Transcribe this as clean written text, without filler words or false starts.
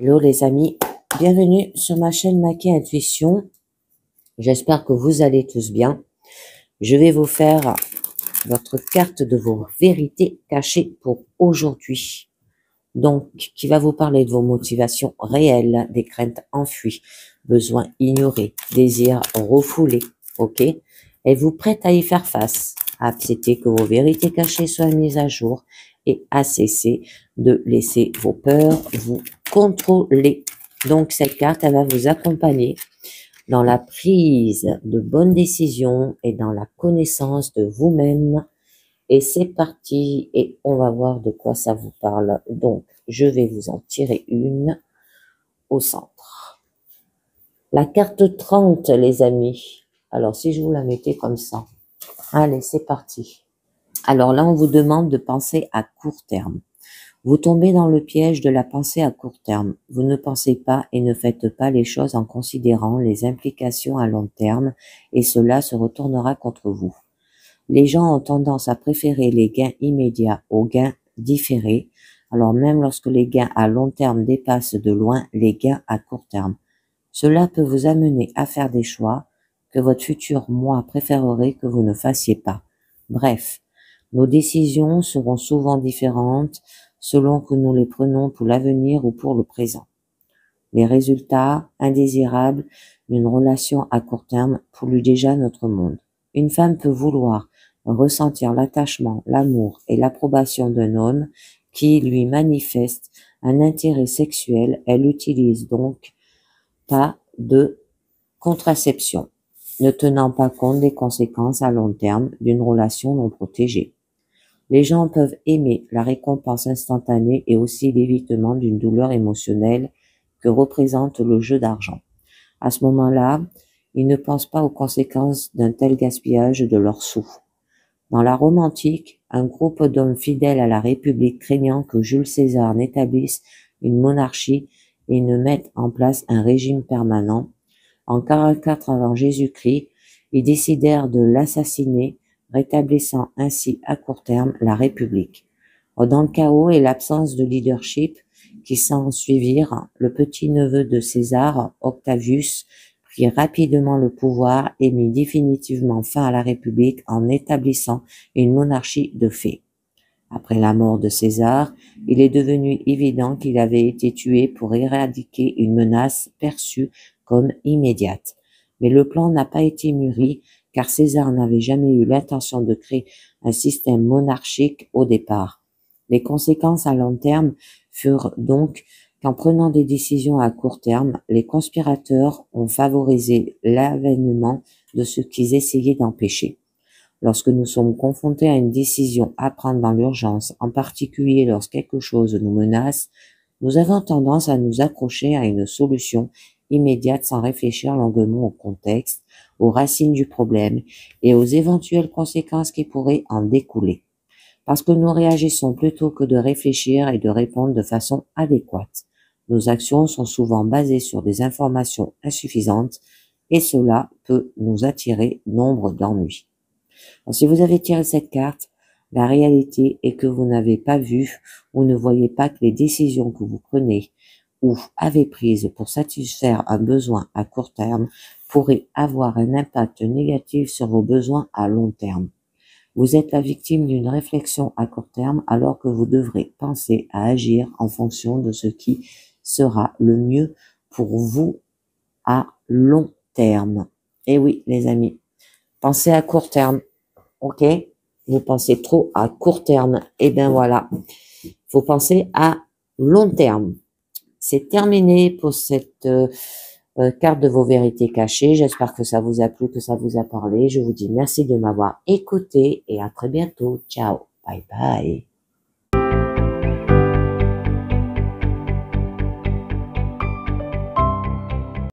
Hello les amis, bienvenue sur ma chaîne Maki Intuition. J'espère que vous allez tous bien. Je vais vous faire votre carte de vos vérités cachées pour aujourd'hui. Donc, qui va vous parler de vos motivations réelles, des craintes enfuies, besoins ignorés, désirs refoulés, ok? Êtes-vous prête à y faire face, à accepter que vos vérités cachées soient mises à jour et à cesser de laisser vos peurs vous contrôler? Donc, cette carte, elle va vous accompagner dans la prise de bonnes décisions et dans la connaissance de vous-même. Et c'est parti, et on va voir de quoi ça vous parle. Donc, je vais vous en tirer une au centre. La carte 30, les amis. Alors, si je vous la mettais comme ça. Allez, c'est parti. Alors là, on vous demande de penser à court terme. Vous tombez dans le piège de la pensée à court terme. Vous ne pensez pas et ne faites pas les choses en considérant les implications à long terme, et cela se retournera contre vous. Les gens ont tendance à préférer les gains immédiats aux gains différés, alors même lorsque les gains à long terme dépassent de loin les gains à court terme. Cela peut vous amener à faire des choix que votre futur moi préférerait que vous ne fassiez pas. Bref, nos décisions seront souvent différentes selon que nous les prenons pour l'avenir ou pour le présent. Les résultats indésirables d'une relation à court terme polluent déjà notre monde. Une femme peut vouloir ressentir l'attachement, l'amour et l'approbation d'un homme qui lui manifeste un intérêt sexuel. Elle utilise donc pas de contraception, ne tenant pas compte des conséquences à long terme d'une relation non protégée. Les gens peuvent aimer la récompense instantanée et aussi l'évitement d'une douleur émotionnelle que représente le jeu d'argent. À ce moment-là, ils ne pensent pas aux conséquences d'un tel gaspillage de leurs sous. Dans la Rome antique, un groupe d'hommes fidèles à la République craignant que Jules César n'établisse une monarchie et ne mette en place un régime permanent, en 44 avant Jésus-Christ, ils décidèrent de l'assassiner, rétablissant ainsi à court terme la République. Dans le chaos et l'absence de leadership qui s'ensuivirent, le petit-neveu de César, Octavius, prit rapidement le pouvoir et mit définitivement fin à la République en établissant une monarchie de fait. Après la mort de César, il est devenu évident qu'il avait été tué pour éradiquer une menace perçue comme immédiate. Mais le plan n'a pas été mûri, car César n'avait jamais eu l'intention de créer un système monarchique au départ. Les conséquences à long terme furent donc qu'en prenant des décisions à court terme, les conspirateurs ont favorisé l'avènement de ce qu'ils essayaient d'empêcher. Lorsque nous sommes confrontés à une décision à prendre dans l'urgence, en particulier lorsque quelque chose nous menace, nous avons tendance à nous accrocher à une solution immédiate sans réfléchir longuement au contexte, aux racines du problème et aux éventuelles conséquences qui pourraient en découler. Parce que nous réagissons plutôt que de réfléchir et de répondre de façon adéquate. Nos actions sont souvent basées sur des informations insuffisantes et cela peut nous attirer nombre d'ennuis. Si vous avez tiré cette carte, la réalité est que vous n'avez pas vu ou ne voyez pas que les décisions que vous prenez ou avez prises pour satisfaire un besoin à court terme pourraient avoir un impact négatif sur vos besoins à long terme. Vous êtes la victime d'une réflexion à court terme alors que vous devrez penser à agir en fonction de ce qui sera le mieux pour vous à long terme. Et oui, les amis, pensez à court terme. Ok, vous pensez trop à court terme, et bien voilà, il faut penser à long terme. C'est terminé pour cette carte de vos vérités cachées. J'espère que ça vous a plu, que ça vous a parlé. Je vous dis merci de m'avoir écouté et à très bientôt. Ciao, bye bye.